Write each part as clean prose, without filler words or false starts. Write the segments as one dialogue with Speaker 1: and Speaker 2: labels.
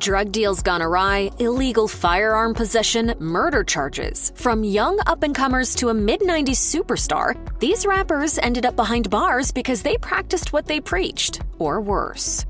Speaker 1: Drug deals gone awry, illegal firearm possession, murder charges. From young up-and-comers to a mid-90s superstar, these rappers ended up behind bars because they practiced what they preached, or worse.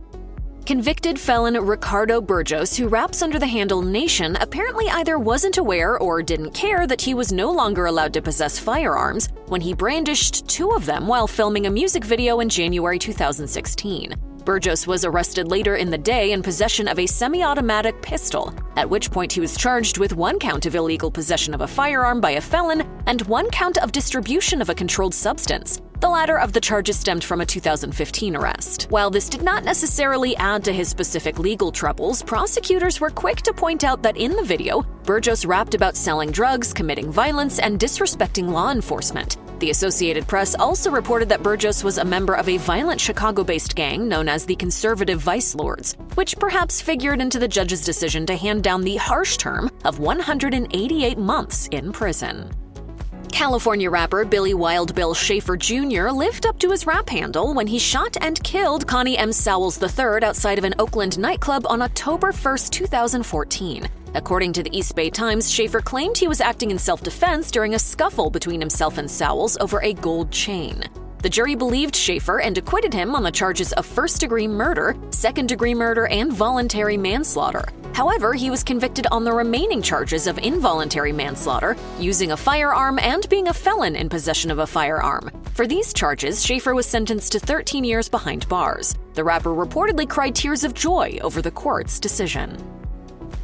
Speaker 1: Convicted felon Ricardo Burgos, who raps under the handle Nation, apparently either wasn't aware or didn't care that he was no longer allowed to possess firearms when he brandished 2 of them while filming a music video in January 2016. Burgos was arrested later in the day in possession of a semi-automatic pistol, at which point he was charged with 1 count of illegal possession of a firearm by a felon and 1 count of distribution of a controlled substance. The latter of the charges stemmed from a 2015 arrest. While this did not necessarily add to his specific legal troubles, prosecutors were quick to point out that in the video, Burgos rapped about selling drugs, committing violence, and disrespecting law enforcement. The Associated Press also reported that Burgos was a member of a violent Chicago-based gang known as the Conservative Vice Lords, which perhaps figured into the judge's decision to hand down the harsh term of 188 months in prison. California rapper Billy Wild Bill Schaefer Jr. lived up to his rap handle when he shot and killed Connie M. Sowles III outside of an Oakland nightclub on October 1, 2014. According to the East Bay Times, Schaefer claimed he was acting in self-defense during a scuffle between himself and Sowles over a gold chain. The jury believed Schaefer and acquitted him on the charges of first-degree murder, second-degree murder, and voluntary manslaughter. However, he was convicted on the remaining charges of involuntary manslaughter, using a firearm, and being a felon in possession of a firearm. For these charges, Schaefer was sentenced to 13 years behind bars. The rapper reportedly cried tears of joy over the court's decision.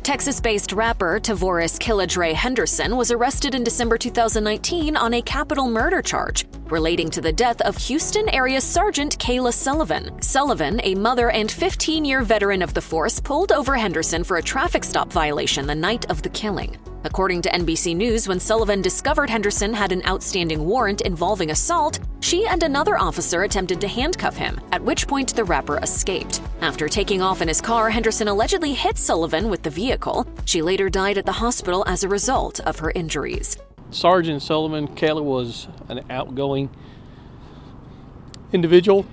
Speaker 1: Texas-based rapper Tavoris Killah Dre Henderson was arrested in December 2019 on a capital murder charge relating to the death of Houston area Sergeant Kayla Sullivan. Sullivan, a mother and 15-year veteran of the force, pulled over Henderson for a traffic stop violation the night of the killing. According to NBC News, when Sullivan discovered Henderson had an outstanding warrant involving assault, she and another officer attempted to handcuff him, at which point the rapper escaped. After taking off in his car, Henderson allegedly hit Sullivan with the vehicle. She later died at the hospital as a result of her injuries.
Speaker 2: Sergeant Sullivan, Kayla was an outgoing individual.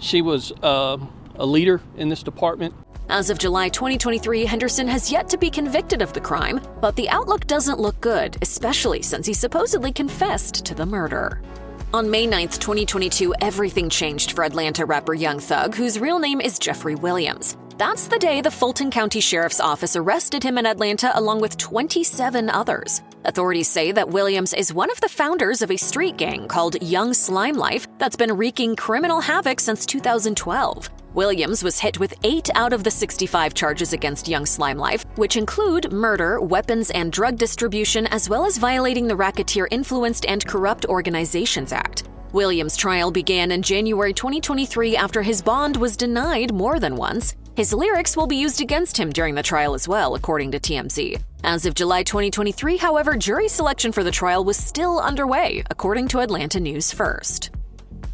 Speaker 2: She was a leader in this department.
Speaker 1: As of July 2023, Henderson has yet to be convicted of the crime, but the outlook doesn't look good, especially since he supposedly confessed to the murder. On May 9, 2022, everything changed for Atlanta rapper Young Thug, whose real name is Jeffrey Williams. That's the day the Fulton County Sheriff's Office arrested him in Atlanta along with 27 others. Authorities say that Williams is one of the founders of a street gang called Young Slime Life that's been wreaking criminal havoc since 2012. Williams was hit with 8 out of the 65 charges against Young Slime Life, which include murder, weapons and drug distribution, as well as violating the Racketeer Influenced and Corrupt Organizations Act. Williams' trial began in January 2023 after his bond was denied more than once. His lyrics will be used against him during the trial as well, according to TMZ. As of July 2023, however, jury selection for the trial was still underway, according to Atlanta News First.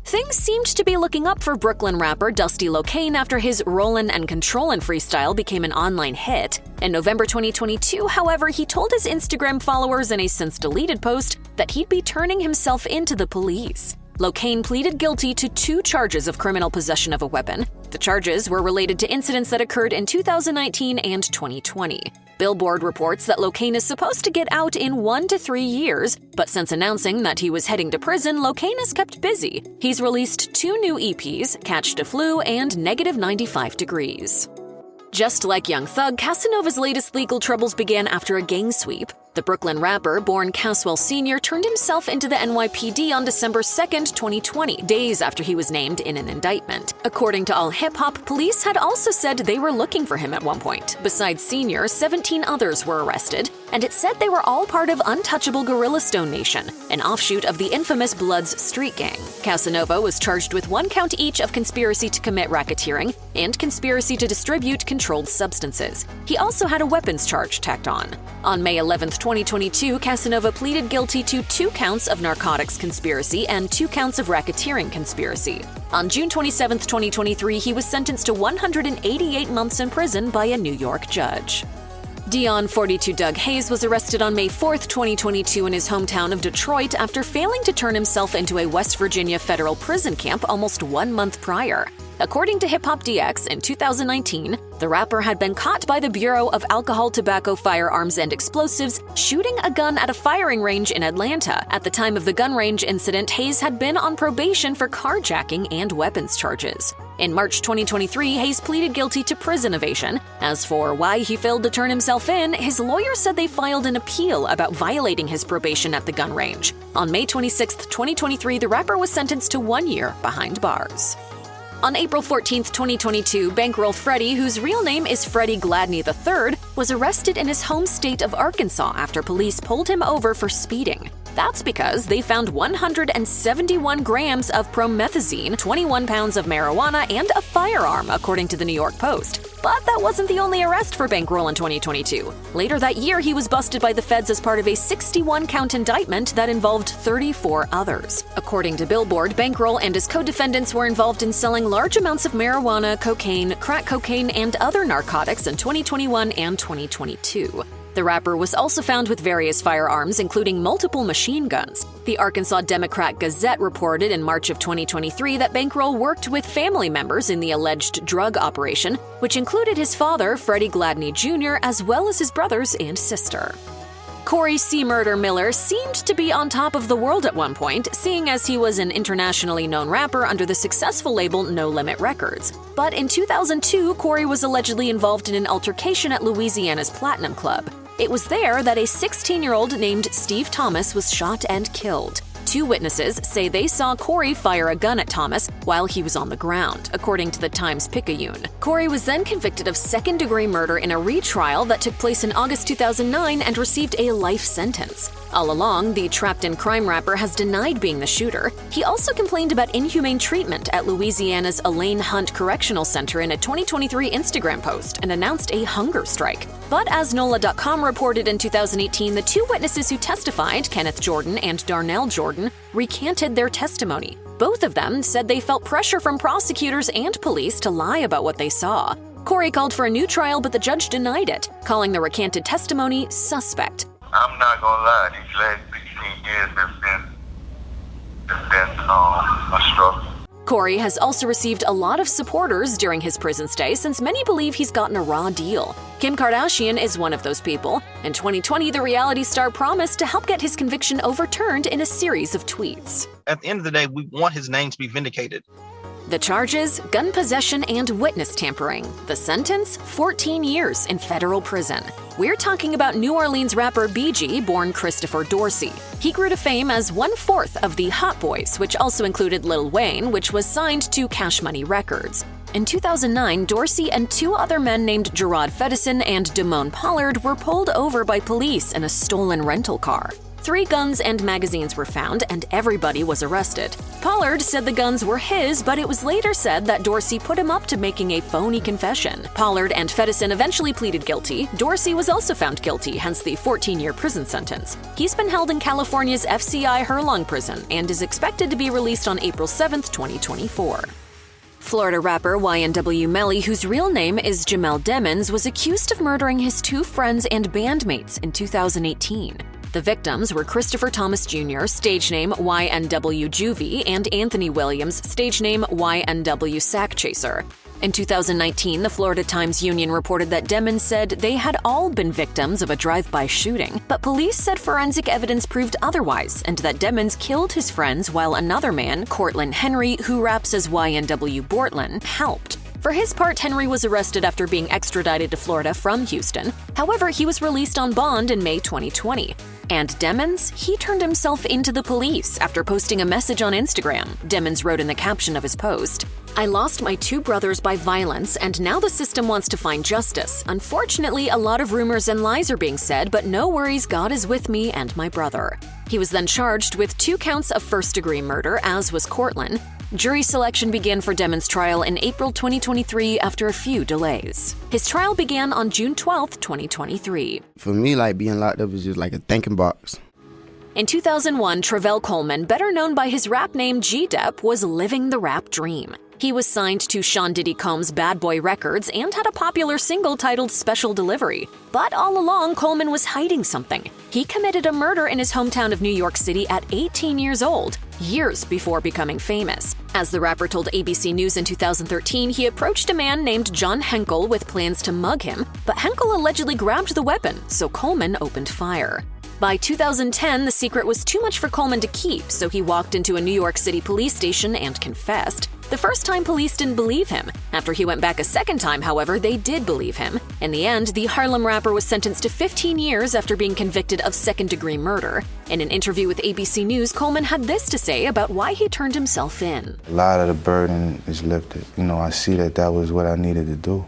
Speaker 1: Things seemed to be looking up for Brooklyn rapper Dusty Locane after his Rollin' and Controllin' freestyle became an online hit. In November 2022, however, he told his Instagram followers in a since-deleted post that he'd be turning himself into the police. Locane pleaded guilty to 2 charges of criminal possession of a weapon. The charges were related to incidents that occurred in 2019 and 2020. Billboard reports that Locane is supposed to get out in 1 to 3 years, but since announcing that he was heading to prison, Locane has kept busy. He's released 2 new EPs, Catch the Flu and -95 Degrees. Just like Young Thug, Casanova's latest legal troubles began after a gang sweep. The Brooklyn rapper, born Caswell Sr., turned himself into the NYPD on December 2, 2020, days after he was named in an indictment. According to All Hip Hop, police had also said they were looking for him at one point. Besides Sr., 17 others were arrested, and it said they were all part of Untouchable Gorilla Stone Nation, an offshoot of the infamous Bloods street gang. Casanova was charged with 1 count each of conspiracy to commit racketeering and conspiracy to distribute controlled substances. He also had a weapons charge tacked on. On May 11, 2022, Casanova pleaded guilty to 2 counts of narcotics conspiracy and 2 counts of racketeering conspiracy. On June 27, 2023, he was sentenced to 188 months in prison by a New York judge. Dion 42 Dugg Hayes was arrested on May 4, 2022 in his hometown of Detroit after failing to turn himself into a West Virginia federal prison camp almost 1 month prior. According to Hip Hop DX, in 2019, the rapper had been caught by the Bureau of Alcohol, Tobacco, Firearms, and Explosives shooting a gun at a firing range in Atlanta. At the time of the gun range incident, Hayes had been on probation for carjacking and weapons charges. In March 2023, Hayes pleaded guilty to prison evasion. As for why he failed to turn himself in, his lawyer said they filed an appeal about violating his probation at the gun range. On May 26, 2023, the rapper was sentenced to 1 year behind bars. On April 14, 2022, Bankroll Freddie, whose real name is Freddie Gladney III, was arrested in his home state of Arkansas after police pulled him over for speeding. That's because they found 171 grams of promethazine, 21 pounds of marijuana, and a firearm, according to the New York Post. But that wasn't the only arrest for Bankroll in 2022. Later that year, he was busted by the feds as part of a 61-count indictment that involved 34 others. According to Billboard, Bankroll and his co-defendants were involved in selling large amounts of marijuana, cocaine, crack cocaine, and other narcotics in 2021 and 2022. The rapper was also found with various firearms, including multiple machine guns. The Arkansas Democrat-Gazette reported in March of 2023 that Bankroll worked with family members in the alleged drug operation, which included his father, Freddie Gladney Jr., as well as his brothers and sister. Corey C. Murder Miller seemed to be on top of the world at one point, seeing as he was an internationally known rapper under the successful label No Limit Records. But in 2002, Corey was allegedly involved in an altercation at Louisiana's Platinum Club. It was there that a 16-year-old named Steve Thomas was shot and killed. Two witnesses say they saw Corey fire a gun at Thomas while he was on the ground, according to the Times-Picayune. Corey was then convicted of second-degree murder in a retrial that took place in August 2009 and received a life sentence. All along, the trapped-in-crime rapper has denied being the shooter. He also complained about inhumane treatment at Louisiana's Elaine Hunt Correctional Center in a 2023 Instagram post and announced a hunger strike. But as NOLA.com reported in 2018, the two witnesses who testified, Kenneth Jordan and Darnell Jordan, recanted their testimony. Both of them said they felt pressure from prosecutors and police to lie about what they saw. Corey called for a new trial, but the judge denied it, calling the recanted testimony suspect.
Speaker 3: I'm not gonna lie, these last 16 years have been a struggle.
Speaker 1: Corey has also received a lot of supporters during his prison stay, since many believe he's gotten a raw deal. Kim Kardashian is one of those people. In 2020, the reality star promised to help get his conviction overturned in a series of tweets.
Speaker 4: At the end of the day, we want his name to be vindicated.
Speaker 1: The charges: gun possession and witness tampering. The sentence: 14 years in federal prison. We're talking about New Orleans rapper BG, born Christopher Dorsey. He grew to fame as one-fourth of the Hot Boys, which also included Lil Wayne, which was signed to Cash Money Records. In 2009, Dorsey and two other men named Gerard Fedison and Damone Pollard were pulled over by police in a stolen rental car. 3 guns and magazines were found, and everybody was arrested. Pollard said the guns were his, but it was later said that Dorsey put him up to making a phony confession. Pollard and Fedison eventually pleaded guilty. Dorsey was also found guilty, hence the 14-year prison sentence. He's been held in California's FCI Herlong prison and is expected to be released on April 7, 2024. Florida rapper YNW Melly, whose real name is Jamel Demons, was accused of murdering his 2 friends and bandmates in 2018. The victims were Christopher Thomas Jr., stage name YNW Juvie, and Anthony Williams, stage name YNW Sack Chaser. In 2019, the Florida Times-Union reported that Demons said they had all been victims of a drive-by shooting, but police said forensic evidence proved otherwise, and that Demons killed his friends while another man, Cortland Henry, who raps as YNW Bortland, helped. For his part, Henry was arrested after being extradited to Florida from Houston. However, he was released on bond in May 2020. And Demons? He turned himself into the police after posting a message on Instagram. Demons wrote in the caption of his post, "I lost my 2 brothers by violence, and now the system wants to find justice. Unfortunately, a lot of rumors and lies are being said, but no worries, God is with me and my brother." He was then charged with 2 counts of first-degree murder, as was Cortland. Jury selection began for Demons' trial in April 2023 after a few delays. His trial began on June 12, 2023.
Speaker 5: For me, being locked up is just like a thinking box.
Speaker 1: In 2001, Travell Coleman, better known by his rap name G-Dep, was living the rap dream. He was signed to Sean Diddy Combs' Bad Boy Records and had a popular single titled Special Delivery. But all along, Coleman was hiding something. He committed a murder in his hometown of New York City at 18 years old, years before becoming famous. As the rapper told ABC News in 2013, he approached a man named John Henkel with plans to mug him, but Henkel allegedly grabbed the weapon, so Coleman opened fire. By 2010, the secret was too much for Coleman to keep, so he walked into a New York City police station and confessed. The first time, police didn't believe him. After he went back a second time, however, they did believe him. In the end, the Harlem rapper was sentenced to 15 years after being convicted of second-degree murder. In an interview with ABC News, Coleman had this to say about why he turned himself in.
Speaker 6: A lot of the burden is lifted. I see that was what I needed to do.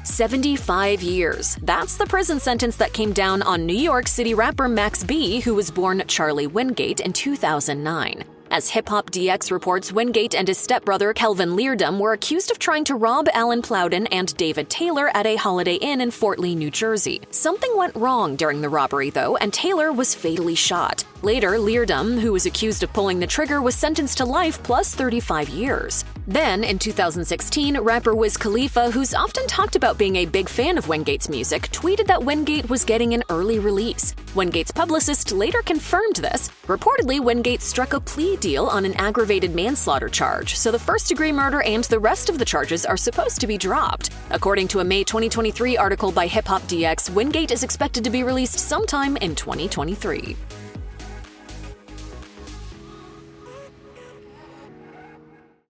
Speaker 1: 75 years. That's the prison sentence that came down on New York City rapper Max B, who was born Charlie Wingate in 2009. As Hip Hop DX reports, Wingate and his stepbrother Kelvin Leardom were accused of trying to rob Alan Plowden and David Taylor at a Holiday Inn in Fort Lee, New Jersey. Something went wrong during the robbery, though, and Taylor was fatally shot. Later, Leardom, who was accused of pulling the trigger, was sentenced to life plus 35 years. Then, in 2016, rapper Wiz Khalifa, who's often talked about being a big fan of Wingate's music, tweeted that Wingate was getting an early release. Wingate's publicist later confirmed this. Reportedly, Wingate struck a plea deal on an aggravated manslaughter charge, so the first-degree murder and the rest of the charges are supposed to be dropped. According to a May 2023 article by Hip Hop DX, Wingate is expected to be released sometime in 2023.